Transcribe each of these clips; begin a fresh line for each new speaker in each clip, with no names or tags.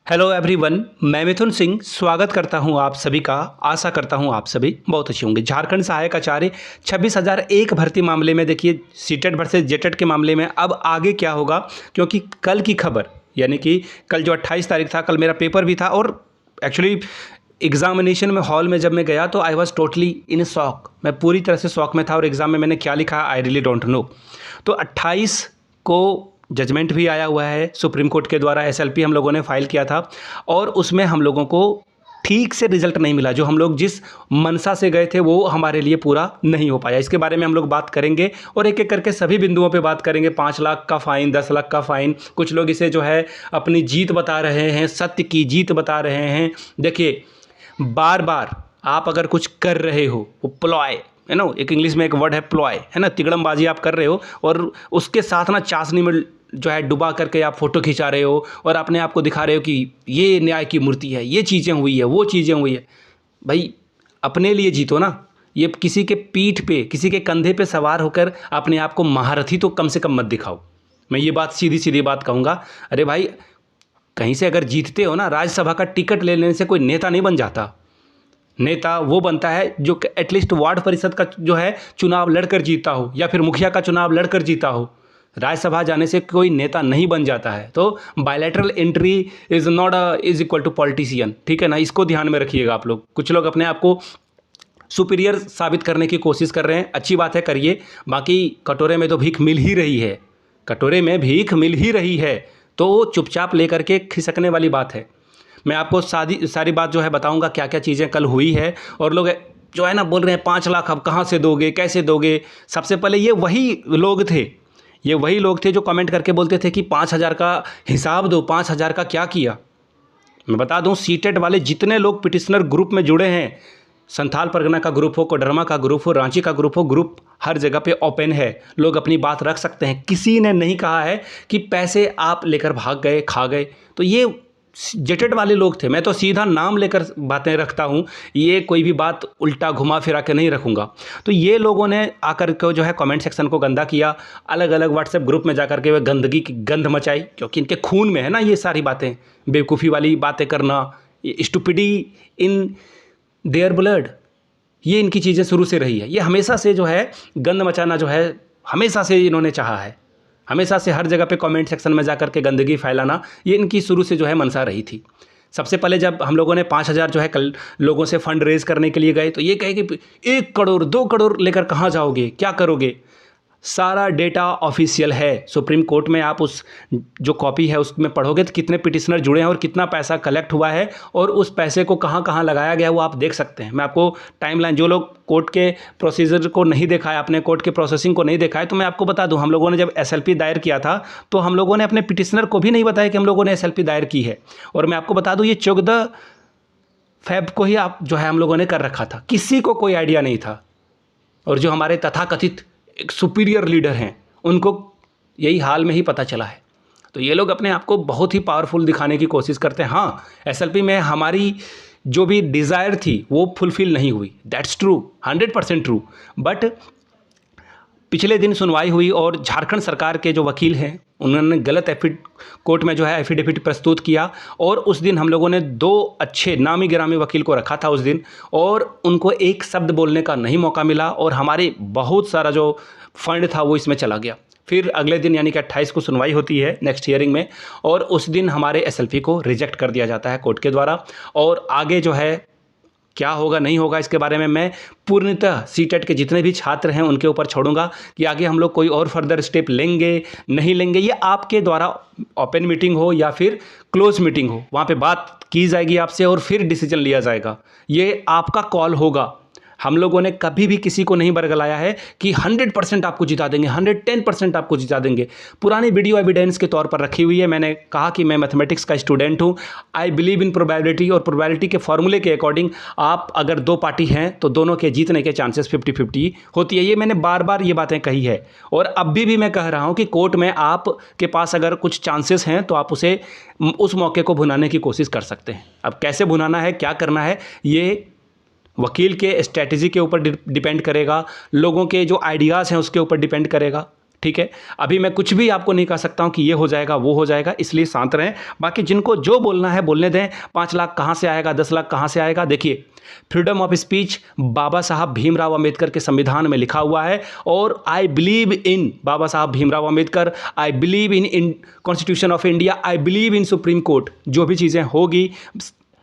Hello everyone, मैं मिथुन सिंह स्वागत करता हूं आप सभी का। आशा करता हूं आप सभी बहुत अच्छे होंगे। झारखंड सहायक आचार्य 26,001 भर्ती मामले में देखिए सीटेट वर्सेस जेटेट के मामले में अब आगे क्या होगा, क्योंकि कल की खबर यानी कि कल जो 28 तारीख था, कल मेरा पेपर भी था और एक्चुअली एग्जामिनेशन में हॉल में जब मैं गया तो I was totally in shock. मैं पूरी तरह से शॉक में था और एग्ज़ाम में मैंने क्या लिखा आई रियली डोंट नो। तो 28 को जजमेंट भी आया हुआ है सुप्रीम कोर्ट के द्वारा। एसएलपी हम लोगों ने फाइल किया था और उसमें हम लोगों को ठीक से रिजल्ट नहीं मिला। जो हम लोग जिस मनसा से गए थे वो हमारे लिए पूरा नहीं हो पाया। इसके बारे में हम लोग बात करेंगे और एक एक करके सभी बिंदुओं पे बात करेंगे। 5 लाख का फ़ाइन, 10 लाख का फ़ाइन, कुछ लोग इसे जो है अपनी जीत बता रहे हैं, सत्य की जीत बता रहे हैं। देखिए, बार बार आप अगर कुछ कर रहे हो, वो प्लॉय है ना, एक इंग्लिश में एक वर्ड है प्लॉय, है ना, तिगड़मबाजी आप कर रहे हो और उसके साथ ना चाशनी में जो है डुबा करके आप फोटो खिंचा रहे हो और अपने आप को दिखा रहे हो कि ये न्याय की मूर्ति है, ये चीज़ें हुई है, वो चीज़ें हुई है। भाई अपने लिए जीतो ना। ये किसी के पीठ पे, किसी के कंधे पे सवार होकर अपने आप को महारथी तो कम से कम मत दिखाओ। मैं ये बात सीधी सीधी बात कहूँगा। अरे भाई, कहीं से अगर जीतते हो ना, राज्यसभा का टिकट ले लेने से कोई नेता नहीं बन जाता। नेता वो बनता है जो एटलीस्ट वार्ड परिषद का जो है चुनाव लड़कर जीता हो या फिर मुखिया का चुनाव लड़कर जीता हो। राज्यसभा जाने से कोई नेता नहीं बन जाता है। तो bilateral entry is not is equal to politician, ठीक है ना, इसको ध्यान में रखिएगा आप लोग। कुछ लोग अपने आप को सुपीरियर साबित करने की कोशिश कर रहे हैं, अच्छी बात है, करिए। बाकी कटोरे में तो भीख मिल ही रही है, कटोरे में भीख मिल ही रही है, तो चुपचाप लेकर के खिसकने वाली बात है। मैं आपको सारी बात जो है बताऊंगा, क्या क्या चीज़ें कल हुई है। और लोग जो है ना बोल रहे हैं 5 लाख अब कहाँ से दोगे, कैसे दोगे। सबसे पहले ये वही लोग थे जो कमेंट करके बोलते थे कि 5,000 का हिसाब दो, 5,000 का क्या किया। मैं बता दूं, सीटेट वाले जितने लोग पिटिशनर ग्रुप में जुड़े हैं, संथाल परगना का ग्रुप हो, कोडरमा का ग्रुप हो, रांची का ग्रुप हो, ग्रुप हर जगह पे ओपन है। लोग अपनी बात रख सकते हैं। किसी ने नहीं कहा है कि पैसे आप लेकर भाग गए, खा गए। तो ये जेटेड वाले लोग थे। मैं तो सीधा नाम लेकर बातें रखता हूँ, ये कोई भी बात उल्टा घुमा फिरा के नहीं रखूँगा। तो ये लोगों ने आकर के जो है कमेंट सेक्शन को गंदा किया, अलग अलग व्हाट्सएप ग्रुप में जाकर के वे गंदगी की गंध मचाई, क्योंकि इनके खून में है ना ये सारी बातें, बेवकूफ़ी वाली बातें करना, स्टुपिडी इन देयर ब्लड। ये इनकी चीज़ें शुरू से रही है। ये हमेशा से जो है गंद मचाना जो है हमेशा से इन्होंने चाहा है। हमेशा से हर जगह पे कमेंट सेक्शन में जाकर के गंदगी फैलाना, ये इनकी शुरू से जो है मंशा रही थी। सबसे पहले जब हम लोगों ने 5,000 जो है कल लोगों से फंड रेज करने के लिए गए, तो ये कहे कि 1 करोड़ 2 करोड़ लेकर कहाँ जाओगे, क्या करोगे। सारा डेटा ऑफिशियल है सुप्रीम कोर्ट में। आप उस जो कॉपी है उसमें पढ़ोगे तो कितने पिटिशनर जुड़े हैं और कितना पैसा कलेक्ट हुआ है और उस पैसे को कहाँ कहाँ लगाया गया है वो आप देख सकते हैं। मैं आपको टाइमलाइन, जो लोग कोर्ट के प्रोसीजर को नहीं देखा है, अपने कोर्ट के प्रोसेसिंग को नहीं देखा है, तो मैं आपको बता दूं, हम लोगों ने जब एसएलपी दायर किया था तो हम लोगों ने अपने पिटिशनर को भी नहीं बताया कि हम लोगों ने एसएलपी दायर की है। और मैं आपको बता दूँ, ये 14 फ़रवरी को ही आप जो है हम लोगों ने कर रखा था। किसी को कोई आइडिया नहीं था। और जो हमारे तथाकथित एक सुपीरियर लीडर हैं, उनको यही हाल में ही पता चला है। तो ये लोग अपने आप को बहुत ही पावरफुल दिखाने की कोशिश करते हैं। हाँ, एसएलपी में हमारी जो भी डिज़ायर थी वो फुलफिल नहीं हुई, दैट्स ट्रू, 100% ट्रू। बट पिछले दिन सुनवाई हुई और झारखंड सरकार के जो वकील हैं उन्होंने गलत कोर्ट में जो है एफिडेविट प्रस्तुत किया और उस दिन हम लोगों ने 2 अच्छे नामी गिरामी वकील को रखा था उस दिन, और उनको एक शब्द बोलने का नहीं मौका मिला और हमारे बहुत सारा जो फंड था वो इसमें चला गया। फिर अगले दिन यानी कि 28 को सुनवाई होती है नेक्स्ट हियरिंग में, और उस दिन हमारे एसएलपी को रिजेक्ट कर दिया जाता है कोर्ट के द्वारा। और आगे जो है क्या होगा नहीं होगा इसके बारे में मैं पूर्णतः सीटेट के जितने भी छात्र हैं उनके ऊपर छोड़ूंगा कि आगे हम लोग कोई और फर्दर स्टेप लेंगे नहीं लेंगे। ये आपके द्वारा ओपन मीटिंग हो या फिर क्लोज मीटिंग हो, वहाँ पे बात की जाएगी आपसे और फिर डिसीजन लिया जाएगा। ये आपका कॉल होगा। हम लोगों ने कभी भी किसी को नहीं बरगलाया है कि 100% आपको जिता देंगे, 110% आपको जिता देंगे। पुरानी वीडियो एविडेंस के तौर पर रखी हुई है। मैंने कहा कि मैं मैथमेटिक्स का स्टूडेंट हूँ, आई बिलीव इन प्रोबेबिलिटी, और प्रोबेबिलिटी के फॉर्मूले के अकॉर्डिंग आप अगर 2 पार्टी हैं तो दोनों के जीतने के चांसेस 50-50 होती है। ये मैंने बार बार ये बातें कही है और अब भी मैं कह रहा हूँ कि कोर्ट में आपके पास अगर कुछ चांसेस हैं तो आप उस मौके को भुनाने की कोशिश कर सकते हैं। अब कैसे भुनाना है, क्या करना है, ये वकील के स्ट्रैटेजी के ऊपर डिपेंड करेगा, लोगों के जो आइडियाज़ हैं उसके ऊपर डिपेंड करेगा, ठीक है, अभी मैं कुछ भी आपको नहीं कह सकता हूं कि ये हो जाएगा वो हो जाएगा, इसलिए शांत रहें। बाकी जिनको जो बोलना है बोलने दें। 5 लाख कहां से आएगा, 10 लाख कहां से आएगा? देखिए, फ्रीडम ऑफ स्पीच बाबा साहब भीमराव अंबेडकर के संविधान में लिखा हुआ है, और I believe in Baba Saheb Bhimrao Ambedkar, I believe in constitution of India, I believe in supreme court. जो भी चीज़ें होगी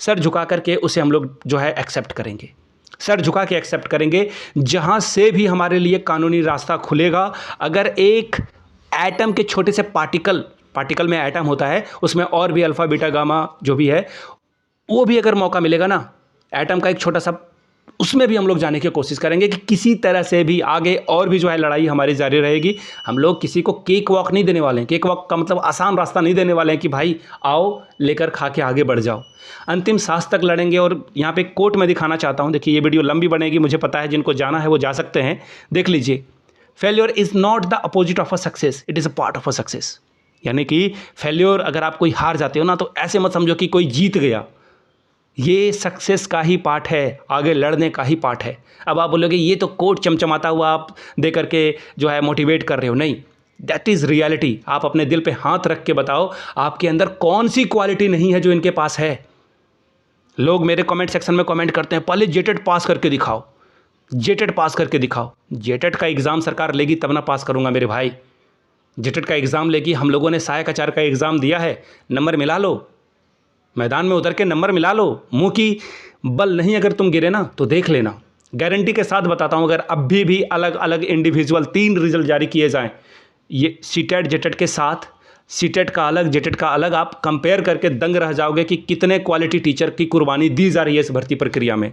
सर झुका करके उसे हम लोग जो है एक्सेप्ट करेंगे, सर झुका के एक्सेप्ट करेंगे। जहां से भी हमारे लिए कानूनी रास्ता खुलेगा, अगर एक एटम के छोटे से पार्टिकल में एटम होता है, उसमें और भी अल्फा बीटा गामा जो भी है, वो भी अगर मौका मिलेगा ना, एटम का एक छोटा सा, उसमें भी हम लोग जाने की कोशिश करेंगे कि किसी तरह से भी आगे और भी जो है लड़ाई हमारी जारी रहेगी। हम लोग किसी को केक वॉक नहीं देने वाले हैं। केक वॉक का मतलब आसान रास्ता नहीं देने वाले हैं कि भाई आओ लेकर खा के आगे बढ़ जाओ। अंतिम सांस तक लड़ेंगे। और यहाँ पे कोर्ट में दिखाना चाहता हूँ, देखिए ये वीडियो लंबी बनेगी, मुझे पता है, जिनको जाना है वो जा सकते हैं, देख लीजिए। Failure is not the opposite of a success, it is a part of a success. यानी कि फेल्योर, अगर आप कोई हार जाते हो ना, तो ऐसे मत समझो कि कोई जीत गया, ये सक्सेस का ही पार्ट है, आगे लड़ने का ही पार्ट है। अब आप बोलोगे ये तो कोट चमचमाता हुआ आप दे करके जो है मोटिवेट कर रहे हो, नहीं, दैट इज़ रियलिटी। आप अपने दिल पे हाथ रख के बताओ आपके अंदर कौन सी क्वालिटी नहीं है जो इनके पास है। लोग मेरे कमेंट सेक्शन में कमेंट करते हैं पहले जेटेट पास करके दिखाओ, जेटेट पास करके दिखाओ। जेटेट का एग्ज़ाम सरकार लेगी तब ना पास करूँगा मेरे भाई। जेटेट का एग्ज़ाम लेगी, हम लोगों ने सहायक आचार्य का एग्ज़ाम दिया है, नंबर मिला लो, मैदान में उतर के नंबर मिला लो। मुंह की बल नहीं अगर तुम गिरे ना तो देख लेना, गारंटी के साथ बताता हूं। अगर अभी भी अलग अलग इंडिविजुअल 3 रिजल्ट जारी किए जाएं, ये सीटेट जेटेट के साथ, सीटेट का अलग जेटेट का अलग, आप कंपेयर करके दंग रह जाओगे कि कितने क्वालिटी टीचर की कुर्बानी दी जा रही है इस भर्ती प्रक्रिया में।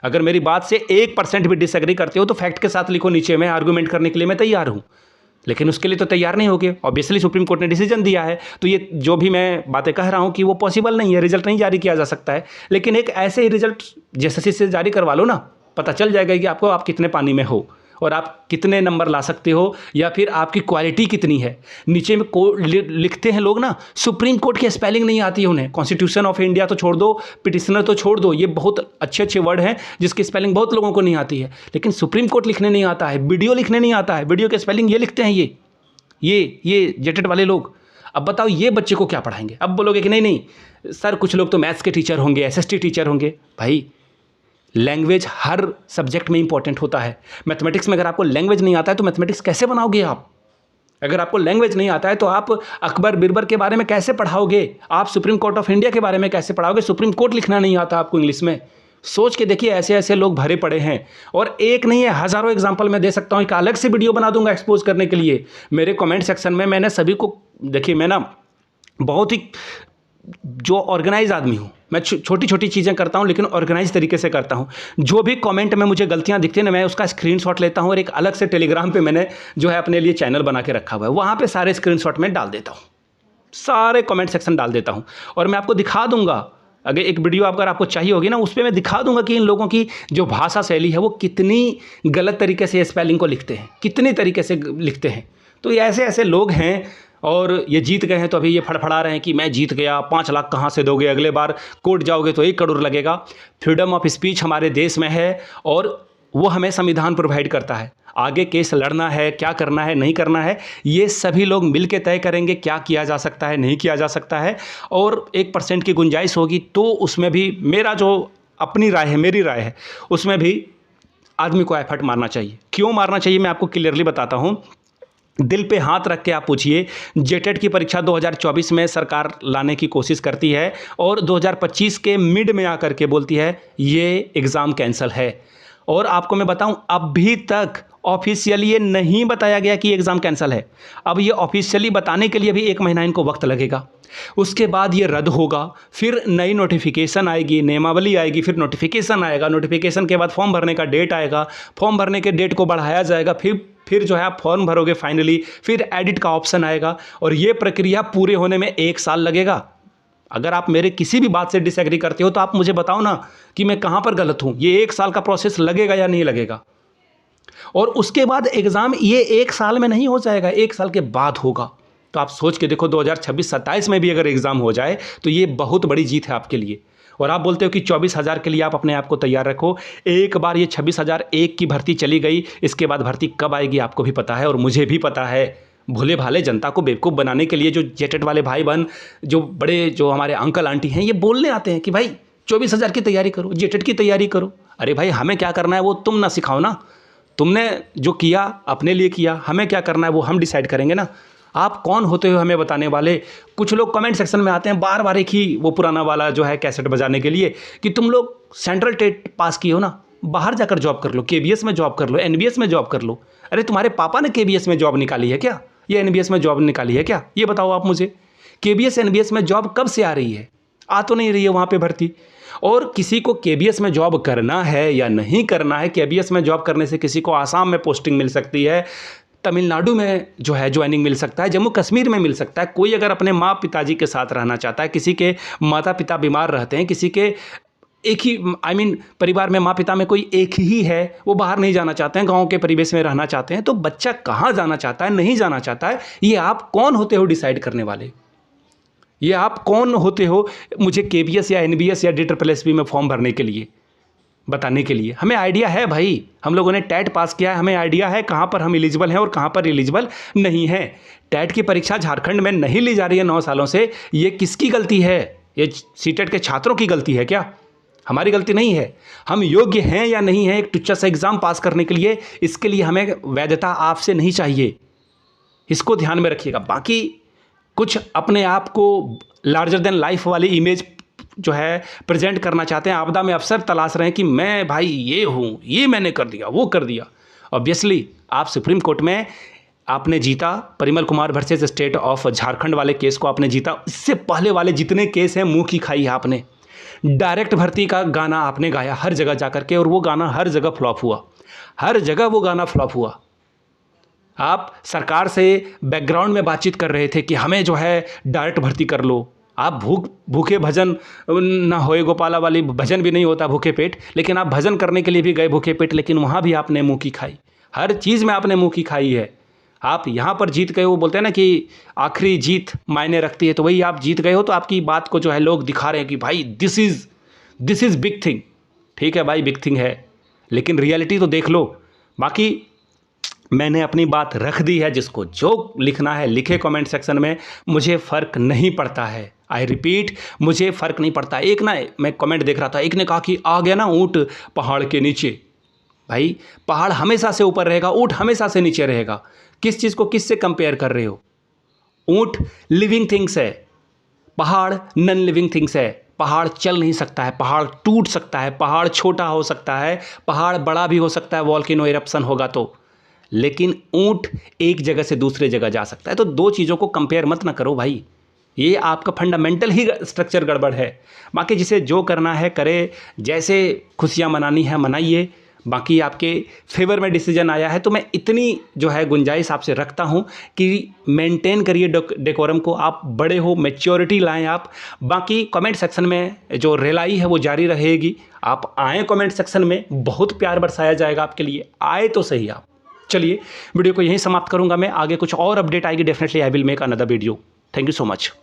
अगर मेरी बात से 1% भी डिसएग्री करते हो तो फैक्ट के साथ लिखो नीचे, में आर्गूमेंट करने के लिए मैं तैयार हूँ। लेकिन उसके लिए तो तैयार नहीं होगे, ऑब्वियसली सुप्रीम कोर्ट ने डिसीजन दिया है, तो ये जो भी मैं बातें कह रहा हूँ कि वो पॉसिबल नहीं है, रिजल्ट नहीं जारी किया जा सकता है। लेकिन एक ऐसे ही रिजल्ट जैसे से जारी करवा लो ना, पता चल जाएगा कि आपको आप कितने पानी में हो और आप कितने नंबर ला सकते हो, या फिर आपकी क्वालिटी कितनी है। नीचे में लिखते हैं लोग ना, सुप्रीम कोर्ट की स्पेलिंग नहीं आती है उन्हें, कॉन्स्टिट्यूशन ऑफ इंडिया तो छोड़ दो, पिटिशनर तो छोड़ दो, ये बहुत अच्छे अच्छे वर्ड हैं जिसकी स्पेलिंग बहुत लोगों को नहीं आती है, लेकिन सुप्रीम कोर्ट लिखने नहीं आता है, वीडियो लिखने नहीं आता है, वीडियो की स्पेलिंग ये लिखते हैं ये जेटेट वाले लोग। अब बताओ ये बच्चे को क्या पढ़ाएंगे? अब बोलोगे कि नहीं सर कुछ लोग तो मैथ्स के टीचर होंगे, एसएसटी टीचर होंगे। भाई लैंग्वेज हर सब्जेक्ट में इंपॉर्टेंट होता है। मैथमेटिक्स में अगर आपको लैंग्वेज नहीं आता है तो मैथमेटिक्स कैसे बनाओगे आप? अगर आपको लैंग्वेज नहीं आता है तो आप अकबर बिरबर के बारे में कैसे पढ़ाओगे? आप सुप्रीम कोर्ट ऑफ इंडिया के बारे में कैसे पढ़ाओगे? सुप्रीम कोर्ट लिखना नहीं आता आपको इंग्लिश में। सोच के देखिए, ऐसे ऐसे लोग भरे पड़े हैं, और एक नहीं है हज़ारों एग्जाम्पल मैं दे सकता हूँ। एक अलग से वीडियो बना दूंगा एक्सपोज करने के लिए। मेरे कमेंट सेक्शन में मैंने सभी को, देखिए मैं ना बहुत ही जो ऑर्गेनाइज आदमी हूँ, मैं छोटी छोटी चीज़ें करता हूँ लेकिन ऑर्गेनाइज तरीके से करता हूँ। जो भी कमेंट में मुझे गलतियाँ दिखती हैं ना, मैं उसका स्क्रीनशॉट लेता हूँ और एक अलग से टेलीग्राम पे मैंने जो है अपने लिए चैनल बना के रखा हुआ है, वहाँ पे सारे स्क्रीनशॉट में डाल देता हूँ, सारे कमेंट सेक्शन डाल देता हूँ, और मैं आपको दिखा दूंगा। अगर एक वीडियो अगर आपको चाहिए होगी ना, उस पर मैं दिखा दूंगा कि इन लोगों की जो भाषा शैली है वो कितनी गलत तरीके से स्पेलिंग को लिखते हैं, कितनी तरीके से लिखते हैं। तो ये ऐसे ऐसे लोग हैं, और ये जीत गए हैं तो अभी ये फड़फड़ा रहे हैं कि मैं जीत गया, 5 लाख कहाँ से दोगे, अगले बार कोर्ट जाओगे तो 1 करोड़ लगेगा। फ्रीडम ऑफ स्पीच हमारे देश में है और वो हमें संविधान प्रोवाइड करता है। आगे केस लड़ना है, क्या करना है, नहीं करना है, ये सभी लोग मिल के तय करेंगे। क्या किया जा सकता है, नहीं किया जा सकता है, और 1% की गुंजाइश होगी तो उसमें भी मेरा जो अपनी राय है, मेरी राय है, उसमें भी आदमी को एफर्ट मारना चाहिए। क्यों मारना चाहिए मैं आपको क्लियरली बताता हूँ। दिल पे हाथ रख के आप पूछिए, जेटेट की परीक्षा 2024 में सरकार लाने की कोशिश करती है और 2025 के मिड में आकर के बोलती है ये एग्ज़ाम कैंसिल है। और आपको मैं बताऊं, अभी तक ऑफिशियली ये नहीं बताया गया कि एग्ज़ाम कैंसिल है। अब ये ऑफिशियली बताने के लिए भी 1 महीना इनको वक्त लगेगा। उसके बाद ये रद्द होगा, फिर नई नोटिफिकेशन आएगी, नियमावली आएगी, फिर नोटिफिकेशन आएगा, नोटिफिकेशन के बाद फॉर्म भरने का डेट आएगा, फॉर्म भरने के डेट को बढ़ाया जाएगा, फिर जो है आप फॉर्म भरोगे फाइनली, फिर एडिट का ऑप्शन आएगा, और ये प्रक्रिया पूरे होने में 1 साल लगेगा। अगर आप मेरे किसी भी बात से डिसएग्री करते हो तो आप मुझे बताओ ना कि मैं कहाँ पर गलत हूँ। ये 1 साल का प्रोसेस लगेगा या नहीं लगेगा? और उसके बाद एग्ज़ाम ये 1 साल में नहीं हो जाएगा, 1 साल के बाद होगा। तो आप सोच के देखो, 2026-27 में भी अगर एग्ज़ाम हो जाए तो ये बहुत बड़ी जीत है आपके लिए। और आप बोलते हो कि 24,000 के लिए आप अपने आप को तैयार रखो। एक बार ये 26,001 की भर्ती चली गई, इसके बाद भर्ती कब आएगी आपको भी पता है और मुझे भी पता है। भोले भाले जनता को बेवकूफ़ बनाने के लिए जो जेटेट वाले भाई बहन, जो बड़े जो हमारे अंकल आंटी हैं, ये बोलने आते हैं कि भाई 24,000 की तैयारी करो, जेटेट की तैयारी करो। अरे भाई हमें क्या करना है वो तुम ना सिखाओ ना, तुमने जो किया अपने लिए किया, हमें क्या करना है वो हम डिसाइड करेंगे ना। आप कौन होते हो हमें बताने वाले। कुछ लोग कमेंट सेक्शन में आते हैं बार बार एक ही वो पुराना वाला जो है कैसेट बजाने के लिए कि तुम लोग सेंट्रल टेट पास किए हो ना, बाहर जाकर जॉब कर लो, केबीएस में जॉब कर लो, एनबीएस में जॉब कर लो। अरे तुम्हारे पापा ने केबीएस में जॉब निकाली है क्या, ये एनबीएस में जॉब निकाली है क्या, ये बताओ आप मुझे। केबीएस एनबीएस में जॉब कब से आ रही है, आ तो नहीं रही है वहाँ पे भर्ती। और किसी को केबीएस में जॉब करना है या नहीं करना है, केबीएस में जॉब करने से किसी को आसाम में पोस्टिंग मिल सकती है, तमिलनाडु में जो है ज्वाइनिंग मिल सकता है, जम्मू कश्मीर में मिल सकता है। कोई अगर अपने माँ पिताजी के साथ रहना चाहता है, किसी के माता पिता बीमार रहते हैं, किसी के एक ही परिवार में माँ पिता में कोई एक ही है, वो बाहर नहीं जाना चाहते हैं, गांव के परिवेश में रहना चाहते हैं, तो बच्चा कहाँ जाना चाहता है, नहीं जाना चाहता है, ये आप कौन होते हो डिसाइड करने वाले। ये आप कौन होते हो मुझे केबीएस या एनबीएस या DSSB में फॉर्म भरने के लिए बताने के लिए। हमें आइडिया है भाई, हम लोगों ने टैट पास किया है, हमें आइडिया है कहाँ पर हम एलिजिबल हैं और कहाँ पर एलिजिबल नहीं है। टैट की परीक्षा झारखंड में नहीं ली जा रही है 9 सालों से, ये किसकी गलती है? ये सीटेट के छात्रों की गलती है क्या? हमारी गलती नहीं है। हम योग्य हैं या नहीं हैं एक टुच्चा सा एग्ज़ाम पास करने के लिए, इसके लिए हमें वैधता आपसे नहीं चाहिए, इसको ध्यान में रखिएगा। बाकी कुछ अपने आप को लार्जर देन लाइफ वाली इमेज जो है प्रेजेंट करना चाहते हैं, आपदा में अवसर तलाश रहे हैं कि मैं भाई ये हूँ, ये मैंने कर दिया, वो कर दिया। ऑब्वियसली आप सुप्रीम कोर्ट में आपने जीता, Parimal Kumar versus state of Jharkhand वाले केस को आपने जीता। इससे पहले वाले जितने केस हैं मुंह की खाई है आपने। डायरेक्ट भर्ती का गाना आपने गाया हर जगह जाकर के, और वो गाना हर जगह फ्लॉप हुआ, हर जगह वो गाना फ्लॉप हुआ। आप सरकार से बैकग्राउंड में बातचीत कर रहे थे कि हमें जो है डायरेक्ट भर्ती कर लो। आप भूखे भजन ना होए गोपाला वाली भजन भी नहीं होता भूखे पेट, लेकिन आप भजन करने के लिए भी गए भूखे पेट, लेकिन वहाँ भी आपने मुँह की खाई, हर चीज़ में आपने मुँह की खाई है। आप यहाँ पर जीत गए, वो बोलते हैं ना कि आखिरी जीत मायने रखती है, तो वही आप जीत गए हो। तो आपकी बात को जो है लोग दिखा रहे हैं कि भाई दिस इज़ बिग थिंग। ठीक है भाई, बिग थिंग है, लेकिन रियलिटी तो देख लो। बाकी मैंने अपनी बात रख दी है, जिसको जो लिखना है लिखे कमेंट सेक्शन में, मुझे फ़र्क नहीं पड़ता है। आई रिपीट, मुझे फ़र्क नहीं पड़ता। एक ना मैं कमेंट देख रहा था, एक ने कहा कि आ गया ना ऊँट पहाड़ के नीचे। भाई पहाड़ हमेशा से ऊपर रहेगा, ऊँट हमेशा से नीचे रहेगा। किस चीज़ को किससे कंपेयर कर रहे हो? ऊँट लिविंग थिंग्स है, पहाड़ नॉन लिविंग थिंग्स है। पहाड़ चल नहीं सकता है, पहाड़ टूट सकता है, पहाड़ छोटा हो सकता है, पहाड़ बड़ा भी हो सकता है, वॉल्केनो इरप्शन होगा तो, लेकिन ऊँट एक जगह से दूसरे जगह जा सकता है। तो दो चीज़ों को कंपेयर मत ना करो भाई, ये आपका फंडामेंटल ही स्ट्रक्चर गड़बड़ है। बाकी जिसे जो करना है करे, जैसे खुशियाँ मनानी है मनाइए। बाकी आपके फेवर में डिसीजन आया है, तो मैं इतनी जो है गुंजाइश आपसे रखता हूं कि मेंटेन करिए डेकोरम को। आप बड़े हो, मैच्योरिटी लाएं आप। बाकी कमेंट सेक्शन में जो रेलाई है वो जारी रहेगी। आप आएँ कमेंट सेक्शन में, बहुत प्यार बरसाया जाएगा आपके लिए, आए तो सही आप। चलिए वीडियो को यहीं समाप्त करूंगा मैं, आगे कुछ और अपडेट आएगी definitely I will make another video. Thank you so much.